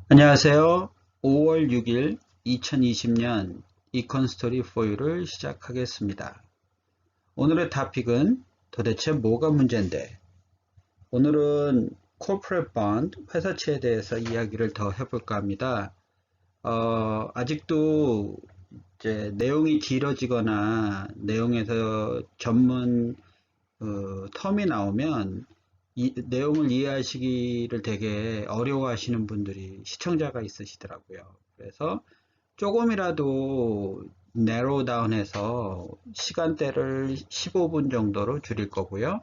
안녕하세요. 5월 6일 2020년 이컨스토리 4U를 시작하겠습니다. 오늘의 토픽은 도대체 뭐가 문제인데? 오늘은 corporate bond, 회사채에 대해서 이야기를 더 해볼까 합니다. 아직도 이제 내용이 길어지거나 내용에서 전문 텀이 나오면 이 내용을 이해하시기를 되게 어려워하시는 분들이 시청자가 있으시더라고요. 그래서 조금이라도 narrow down해서 시간대를 15분 정도로 줄일 거고요.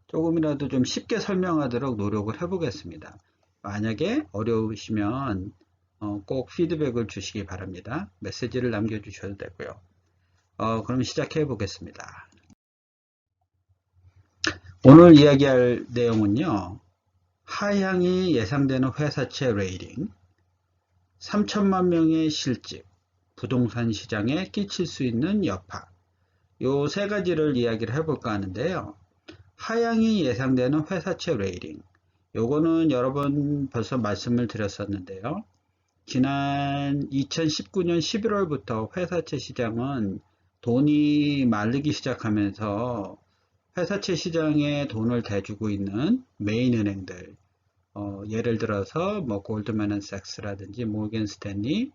조금이라도 좀 쉽게 설명하도록 노력을 해보겠습니다. 만약에 어려우시면 꼭 피드백을 주시기 바랍니다. 메시지를 남겨주셔도 되고요. 그럼 시작해 보겠습니다. 오늘 이야기할 내용은요. 하향이 예상되는 회사채 레이팅, 3천만 명의 실직, 부동산 시장에 끼칠 수 있는 여파, 요 세 가지를 이야기를 해볼까 하는데요. 하향이 예상되는 회사채 레이팅, 요거는 여러 번 벌써 말씀을 드렸었는데요. 지난 2019년 11월부터 회사채 시장은 돈이 마르기 시작하면서 회사채 시장에 돈을 대주고 있는 메인 은행들, 예를 들어서 뭐 골드만앤삭스라든지 모건 스탠리,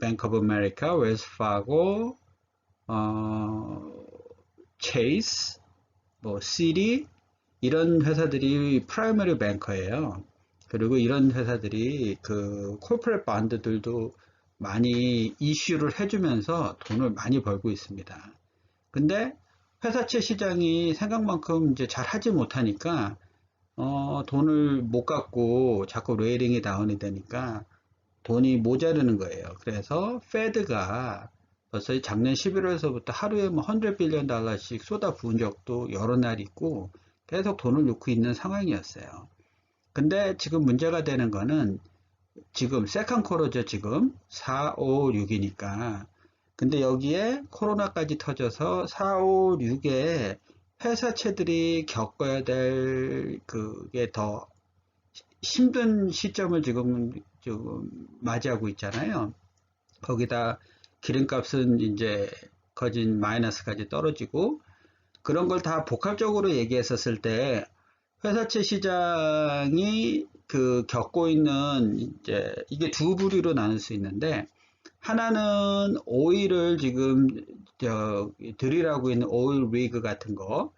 뱅크 오브 아메리카, 웰스 파고, 체이스, 뭐 시리 이런 회사들이 프라이머리 뱅커예요. 그리고 이런 회사들이 그 코퍼레이트 반드들도 많이 이슈를 해주면서 돈을 많이 벌고 있습니다. 근데 회사채 시장이 생각만큼 이제 잘 하지 못하니까 돈을 못 갖고 자꾸 레이링이 다운이 되니까 돈이 모자르는 거예요. 그래서 페드가 벌써 작년 11월서부터 하루에 뭐 100 빌리언 달러씩 쏟아 부은 적도 여러 날 있고 계속 돈을 넣고 있는 상황이었어요. 근데 지금 문제가 되는 거는 지금 세컨 쿼터죠. 지금 4, 5, 6이니까 근데 여기에 코로나까지 터져서 4, 5, 6에 회사채들이 겪어야 될 그게 더 힘든 시점을 지금 맞이하고 있잖아요. 거기다 기름값은 이제 거진 마이너스까지 떨어지고 그런 걸 다 복합적으로 얘기했었을 때 회사채 시장이 그 겪고 있는 이제 이게 두 부류로 나눌 수 있는데 하나는 오일을 지금 들이라고 있는 오일 리그 같은 거,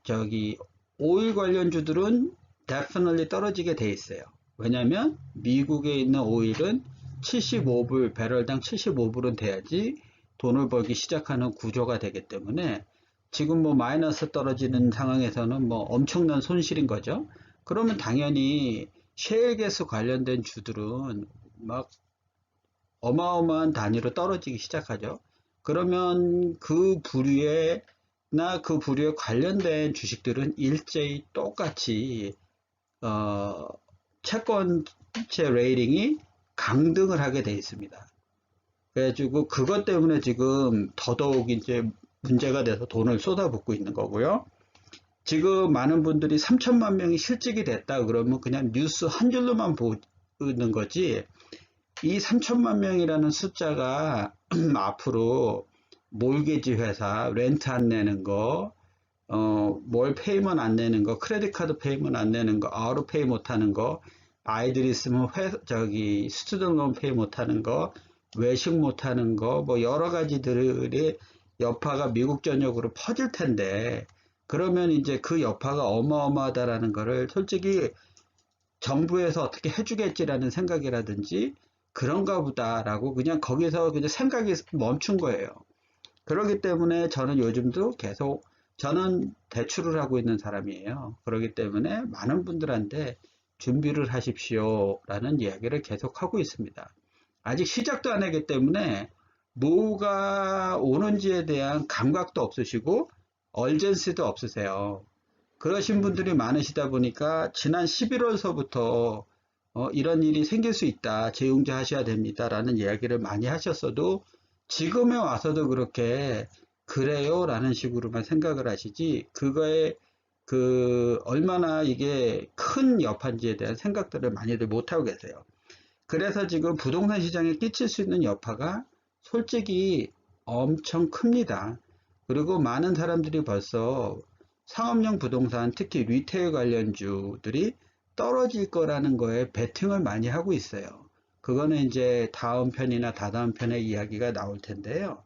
저기 오일 관련주들은 definitely 떨어지게 돼 있어요. 왜냐하면 미국에 있는 오일은 75불, 배럴당 75불은 돼야지 돈을 벌기 시작하는 구조가 되기 때문에 지금 뭐 마이너스 떨어지는 상황에서는 뭐 엄청난 손실인 거죠. 그러면 당연히 셰일가스 관련된 주들은 막 어마어마한 단위로 떨어지기 시작하죠. 그러면 그 부류에 관련된 주식들은 일제히 똑같이 어, 채권채 레이팅이 강등을 하게 돼 있습니다. 그래가지고 그것 때문에 지금 더더욱 이제 문제가 돼서 돈을 쏟아붓고 있는 거고요. 지금 많은 분들이 3천만 명이 실직이 됐다 그러면 그냥 뉴스 한 줄로만 보는 거지 이 3천만 명이라는 숫자가 앞으로 몰개지 회사, 렌트 안 내는 거, 뭘 페이먼 안 내는 거, 크레딧 카드 페이먼 안 내는 거, 아우로 페이 못 하는 거, 아이들 있으면 저기 스튜던트 론 페이 못 하는 거, 외식 못 하는 거, 뭐 여러 가지들의 여파가 미국 전역으로 퍼질 텐데, 그러면 이제 그 여파가 어마어마하다라는 거를 솔직히 정부에서 어떻게 해주겠지라는 생각이라든지 그런가 보다라고 그냥 거기서 그냥 생각이 멈춘 거예요. 그렇기 때문에 저는 요즘도 계속 저는 대출을 하고 있는 사람이에요. 그렇기 때문에 많은 분들한테 준비를 하십시오라는 이야기를 계속 하고 있습니다. 아직 시작도 안 하기 때문에 뭐가 오는지에 대한 감각도 없으시고 얼전시도 없으세요. 그러신 분들이 많으시다 보니까 지난 11월서부터 이런 일이 생길 수 있다. 재용제하셔야 됩니다. 라는 이야기를 많이 하셨어도 지금에 와서도 그렇게 그래요? 라는 식으로만 생각을 하시지 그거에 얼마나 이게 큰 여파인지에 대한 생각들을 많이들 못하고 계세요. 그래서 지금 부동산 시장에 끼칠 수 있는 여파가 솔직히 엄청 큽니다. 그리고 많은 사람들이 벌써 상업용 부동산, 특히 리테일 관련주들이 떨어질 거라는 거에 베팅을 많이 하고 있어요. 그거는 이제 다음 편이나 다다음 편에 이야기가 나올 텐데요.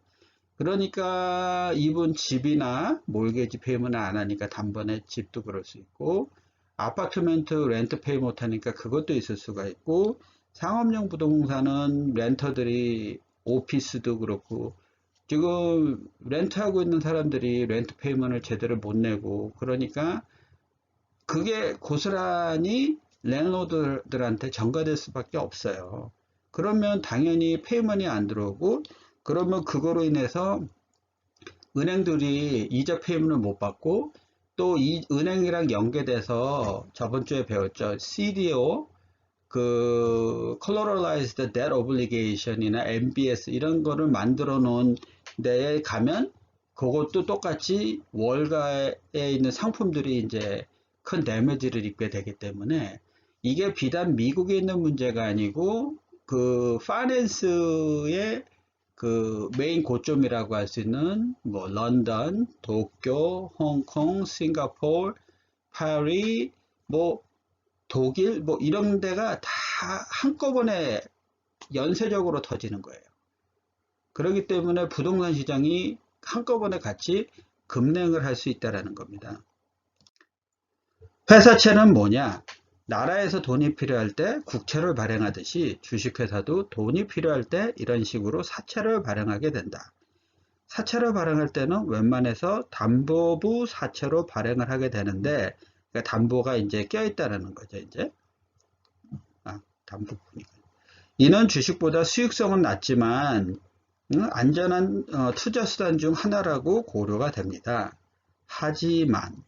그러니까 이분 집이나 몰개지 페이먼을 안 하니까 단번에 집도 그럴 수 있고, 아파트멘트 렌트 페이 못 하니까 그것도 있을 수가 있고, 상업용 부동산은 렌터들이 오피스도 그렇고 지금 렌트하고 있는 사람들이 렌트 페이먼을 제대로 못 내고, 그러니까 그게 고스란히 랜로드들한테 전가될 수밖에 없어요. 그러면 당연히 페이먼이 안 들어오고, 그러면 그거로 인해서 은행들이 이자 페이먼을 못 받고, 또 이 은행이랑 연계돼서 저번 주에 배웠죠. CDO, Collateralized Debt Obligation이나 MBS 이런 거를 만들어 놓은 데에 가면 그것도 똑같이 월가에 있는 상품들이 이제 큰 데미지를 입게 되기 때문에, 이게 비단 미국에 있는 문제가 아니고 파이낸스의 메인 고점이라고 할 수 있는 뭐 런던, 도쿄, 홍콩, 싱가포르, 파리, 뭐 독일 뭐 이런 데가 다 한꺼번에 연쇄적으로 터지는 거예요. 그렇기 때문에 부동산 시장이 한꺼번에 같이 급냉을 할 수 있다는 겁니다. 회사채는 뭐냐? 나라에서 돈이 필요할 때 국채를 발행하듯이 주식회사도 돈이 필요할 때 이런 식으로 사채를 발행하게 된다. 사채를 발행할 때는 웬만해서 담보부 사채로 발행을 하게 되는데, 그러니까 담보가 이제 껴있다는 거죠. 이제 담보부니까. 이는 주식보다 수익성은 낮지만 안전한 투자 수단 중 하나라고 고려가 됩니다. 하지만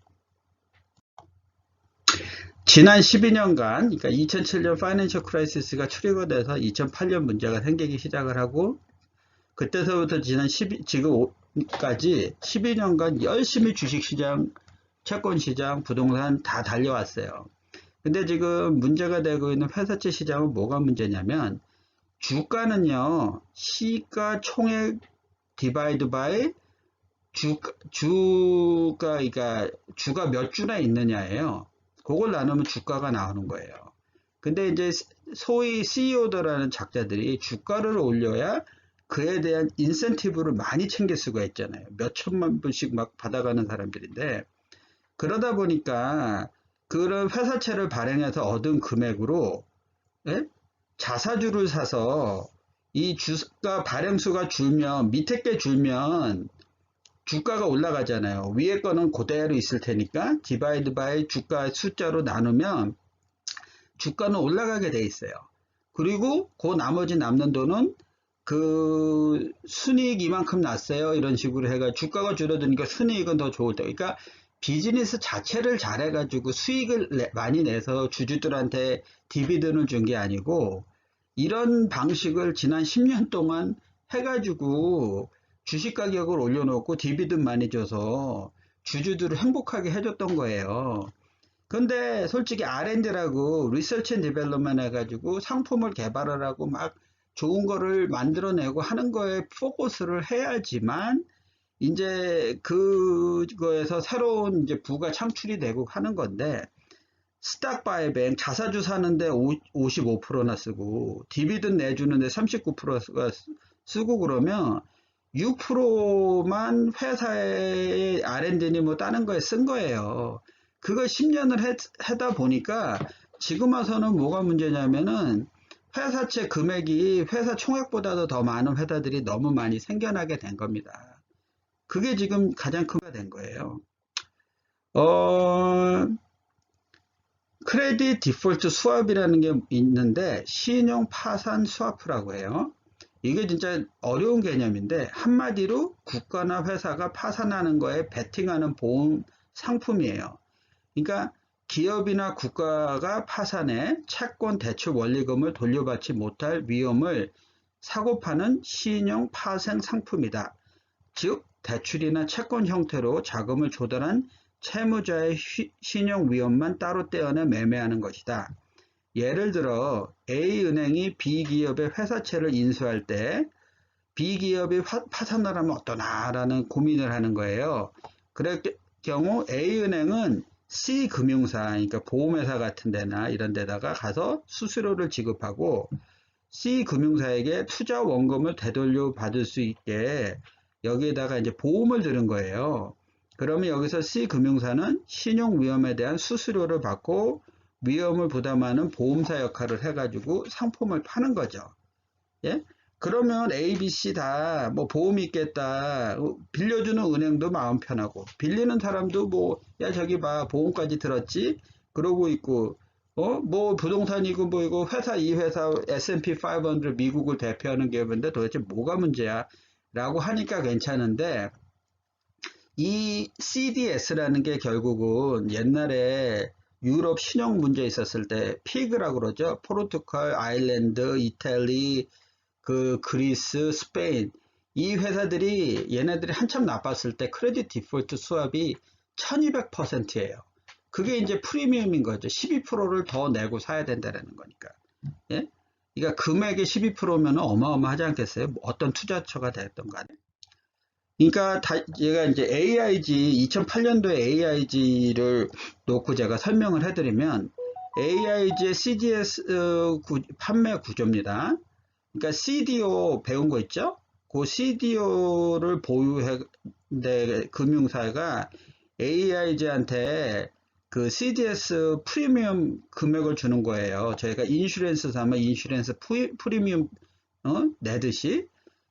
지난 12년간, 그러니까 2007년 파이낸셜 크라이시스가 트리거 돼서 2008년 문제가 생기기 시작을 하고, 그때서부터 지금까지 12년간 열심히 주식시장, 채권시장, 부동산 다 달려왔어요. 근데 지금 문제가 되고 있는 회사채 시장은 뭐가 문제냐면, 주가는요, 시가 총액 디바이드 바이 그러니까 주가 몇 주나 있느냐예요. 그걸 나누면 주가가 나오는 거예요. 근데 이제 소위 CEO들이라는 작자들이 주가를 올려야 그에 대한 인센티브를 많이 챙길 수가 있잖아요. 몇 천만 불씩 막 받아가는 사람들인데, 그러다 보니까 그런 회사채를 발행해서 얻은 금액으로, 예? 자사주를 사서 이 주가 발행수가 줄면, 밑에 게 줄면 주가가 올라가잖아요. 위에 거는 그대로 있을 테니까 디바이드 바이 주가 숫자로 나누면 주가는 올라가게 돼 있어요. 그리고 그 나머지 남는 돈은 순이익 이만큼 났어요, 이런 식으로 해가 주가가 줄어드니까 순이익은 더 좋을 때, 그러니까 비즈니스 자체를 잘해가지고 수익을 많이 내서 주주들한테 디비den을 준 게 아니고, 이런 방식을 지난 10년 동안 해가지고 주식 가격을 올려놓고 디비든 많이 줘서 주주들을 행복하게 해줬던 거예요. 근데 솔직히 R&D라고 리서치 앤 디벨롭먼 해가지고 상품을 개발을 하고 막 좋은 거를 만들어내고 하는 거에 포커스를 해야지만 이제 그거에서 새로운 이제 부가 창출이 되고 하는 건데, 스탁 바이뱅 자사주 사는데 55%나 쓰고 디비든 내주는데 39%가 쓰고 그러면 6%만 회사의 R&D니 뭐 다른 거에 쓴 거예요. 그거 10년을 하다 보니까 지금 와서는 뭐가 문제냐면은 회사채 금액이 회사 총액보다도 더 많은 회사들이 너무 많이 생겨나게 된 겁니다. 그게 지금 가장 큰 게 된 거예요. 크레딧 디폴트 스왑이라는 게 있는데 신용 파산 스와프라고 해요. 이게 진짜 어려운 개념인데, 한마디로 국가나 회사가 파산하는 거에 베팅하는 보험 상품이에요. 그러니까 기업이나 국가가 파산해 채권 대출 원리금을 돌려받지 못할 위험을 사고 파는 신용 파생 상품이다. 즉 대출이나 채권 형태로 자금을 조달한 채무자의 신용 위험만 따로 떼어내 매매하는 것이다. 예를 들어 A은행이 B기업의 회사채를 인수할 때 B기업이 파산을 하면 어떠나라는 고민을 하는 거예요. 그럴 경우 A은행은 C금융사, 그러니까 보험회사 같은 데나 이런 데다가 가서 수수료를 지급하고 C금융사에게 투자 원금을 되돌려 받을 수 있게 여기에다가 이제 보험을 들은 거예요. 그러면 여기서 C금융사는 신용위험에 대한 수수료를 받고 위험을 부담하는 보험사 역할을 해가지고 상품을 파는 거죠. 예? 그러면 A, B, C 다 뭐 보험이 있겠다. 빌려주는 은행도 마음 편하고 빌리는 사람도 뭐 야 저기 봐 보험까지 들었지? 그러고 있고 뭐 부동산이고 뭐 이거 회사 이 회사 S&P 500 미국을 대표하는 기업인데 도대체 뭐가 문제야? 라고 하니까 괜찮은데 이 CDS라는 게 결국은 옛날에 유럽 신용 문제 있었을 때 피그라고 그러죠. 포르투갈, 아일랜드, 이탈리, 그리스, 스페인 이 회사들이 얘네들이 한참 나빴을 때 크레딧 디폴트 수압이 1200%예요. 그게 이제 프리미엄인 거죠. 12%를 더 내고 사야 된다는 거니까. 예? 그러니까 금액의 12%면 어마어마하지 않겠어요? 어떤 투자처가 됐던 간에. 그러니까 얘가 이제 AIG 2008년도에 AIG를 놓고 제가 설명을 해드리면 AIG의 CDS 판매 구조입니다. 그러니까 CDO 배운 거 있죠? 그 CDO를 보유해 금융사가 AIG한테 그 CDS 프리미엄 금액을 주는 거예요. 저희가 인슈런스 사면 인슈런스 프리미엄 내듯이.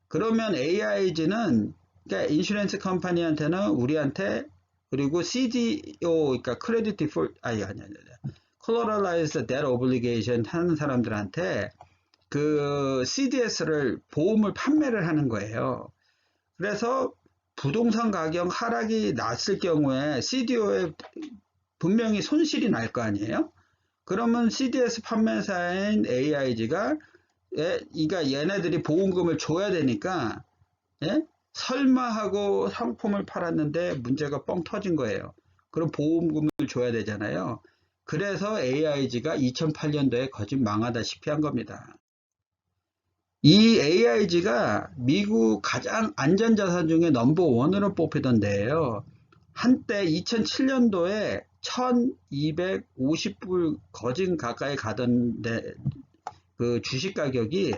그러면 AIG는 그러니까 인슈런스 컴퍼니한테는 우리한테 그리고 CDO 그러니까 크레딧 디폴트 아니 콜러럴라이즈 데트 오블리게이션 하는 사람들한테 그 CDS를 보험을 판매를 하는 거예요. 그래서 부동산 가격 하락이 났을 경우에 CDO에 분명히 손실이 날 거 아니에요? 그러면 CDS 판매사인 AIG가 얘네들이 보험금을 줘야 되니까 예? 설마 하고 상품을 팔았는데 문제가 뻥 터진 거예요. 그럼 보험금을 줘야 되잖아요. 그래서 AIG가 2008년도에 거짓 망하다시피 한 겁니다. 이 AIG가 미국 가장 안전자산 중에 넘버1으로 뽑히던 데예요. 한때 2007년도에 1250불 거진 가까이 가던 데 그 주식 가격이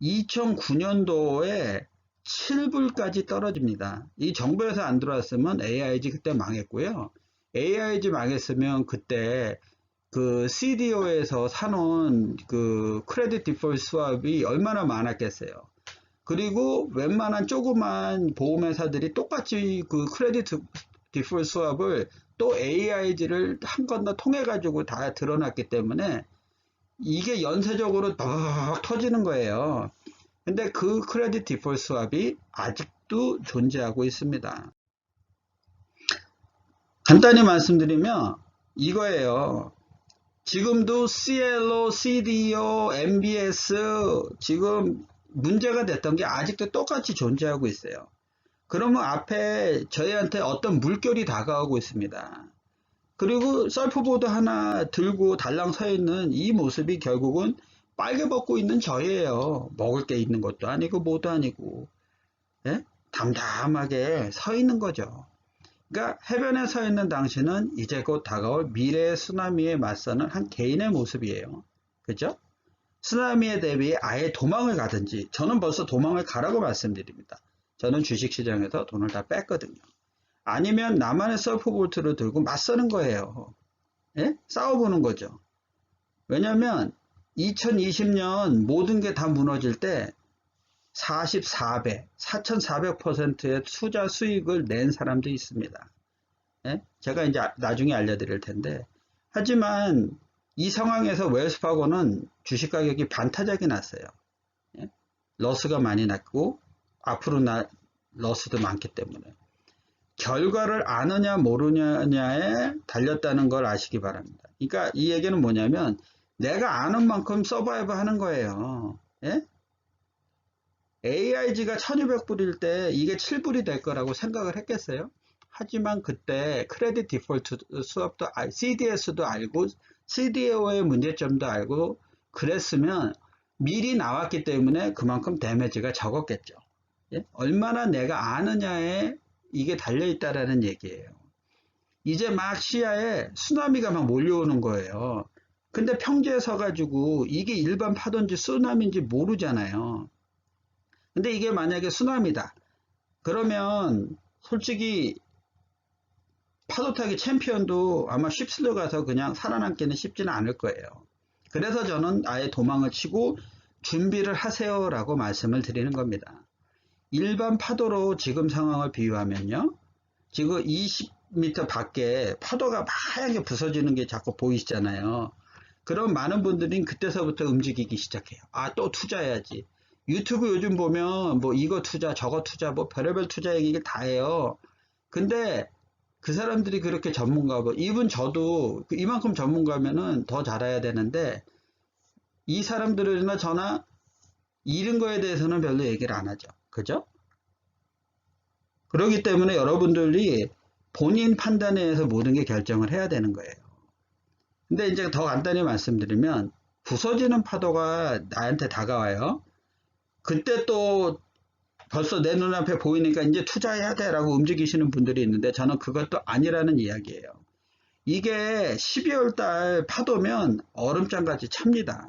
2009년도에 7불까지 떨어집니다. 이 정부에서 안 들어왔으면 AIG 그때 망했고요. AIG 망했으면 그때 그 CDO에서 사놓은 그 크레딧 디폴트 수압이 얼마나 많았겠어요. 그리고 웬만한 조그만 보험회사들이 똑같이 그 크레딧 디폴트 수압을 또 AIG를 한 건 더 통해 가지고 다 드러났기 때문에 이게 연쇄적으로 막 터지는 거예요. 근데 그 크레딧 디폴트 수압이 아직도 존재하고 있습니다. 간단히 말씀드리면 이거예요. 지금도 CLO, CDO, MBS 지금 문제가 됐던 게 아직도 똑같이 존재하고 있어요. 그러면 앞에 저희한테 어떤 물결이 다가오고 있습니다. 그리고 서프보드 하나 들고 달랑 서 있는 이 모습이 결국은 빨개 벗고 있는 저예요. 먹을 게 있는 것도 아니고 뭐도 아니고 예? 담담하게 서 있는 거죠. 그러니까 해변에 서 있는 당신은 이제 곧 다가올 미래의 쓰나미에 맞서는 한 개인의 모습이에요. 그죠? 쓰나미에 대비해 아예 도망을 가든지 저는 벌써 도망을 가라고 말씀드립니다. 저는 주식시장에서 돈을 다 뺐거든요. 아니면 나만의 서프볼트를 들고 맞서는 거예요. 예? 싸워보는 거죠. 왜냐하면 2020년 모든 게 다 무너질 때 44배, 4400%의 투자 수익을 낸 사람도 있습니다. 예? 제가 이제 나중에 알려드릴 텐데 하지만 이 상황에서 웰스파고는 주식 가격이 반타작이 났어요. 예? 러스가 많이 났고 앞으로 러스도 많기 때문에 결과를 아느냐 모르느냐에 달렸다는 걸 아시기 바랍니다. 그러니까 이 얘기는 뭐냐면 내가 아는 만큼 서바이브 하는 거예요. 예? AIG가 1200불일 때 이게 7불이 될 거라고 생각을 했겠어요? 하지만 그때 크레딧 디폴트 수업도 CDS도 알고 CDO의 문제점도 알고 그랬으면 미리 나왔기 때문에 그만큼 데미지가 적었겠죠. 예? 얼마나 내가 아느냐에 이게 달려있다라는 얘기예요. 이제 막 시야에 쓰나미가 막 몰려오는 거예요. 근데 평지에 서가지고 이게 일반 파도인지 쓰나미인지 모르잖아요. 근데 이게 만약에 쓰나미다. 그러면 솔직히 파도 타기 챔피언도 아마 쉽슬러 가서 그냥 살아남기는 쉽지는 않을 거예요. 그래서 저는 아예 도망을 치고 준비를 하세요라고 말씀을 드리는 겁니다. 일반 파도로 지금 상황을 비유하면요. 지금 20m 밖에 파도가 하얗게 부서지는 게 자꾸 보이시잖아요. 그럼 많은 분들이 그때서부터 움직이기 시작해요. 아, 또 투자해야지. 유튜브 요즘 보면 뭐 이거 투자, 저거 투자, 뭐 별의별 투자 얘기를 다 해요. 근데 그 사람들이 그렇게 전문가고, 이분 저도 이만큼 전문가면은 더 잘해야 되는데, 이 사람들이나 저나 잃은 거에 대해서는 별로 얘기를 안 하죠. 그죠? 그렇기 때문에 여러분들이 본인 판단에 의해서 모든 게 결정을 해야 되는 거예요. 근데 이제 더 간단히 말씀드리면, 부서지는 파도가 나한테 다가와요. 그때 또 벌써 내 눈앞에 보이니까 이제 투자해야 돼 라고 움직이시는 분들이 있는데, 저는 그것도 아니라는 이야기예요. 이게 12월 달 파도면 얼음장같이 찹니다.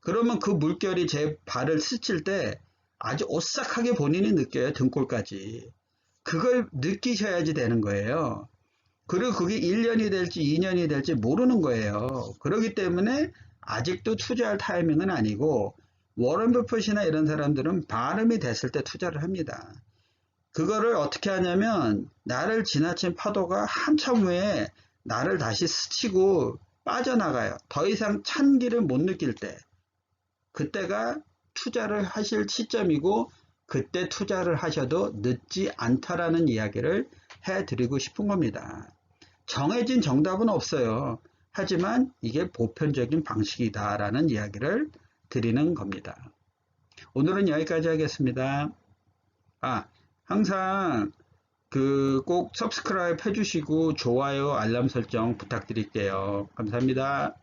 그러면 그 물결이 제 발을 스칠 때 아주 오싹하게 본인이 느껴요. 등골까지. 그걸 느끼셔야지 되는 거예요. 그리고 그게 1년이 될지 2년이 될지 모르는 거예요. 그렇기 때문에 아직도 투자할 타이밍은 아니고, 워런 버핏이나 이런 사람들은 반음이 됐을 때 투자를 합니다. 그거를 어떻게 하냐면, 나를 지나친 파도가 한참 후에 나를 다시 스치고 빠져나가요. 더 이상 찬기를 못 느낄 때. 그때가 투자를 하실 시점이고, 그때 투자를 하셔도 늦지 않다라는 이야기를 해드리고 싶은 겁니다. 정해진 정답은 없어요. 하지만 이게 보편적인 방식이다라는 이야기를 드리는 겁니다. 오늘은 여기까지 하겠습니다. 항상 꼭 subscribe 해주시고 좋아요, 알람 설정 부탁드릴게요. 감사합니다.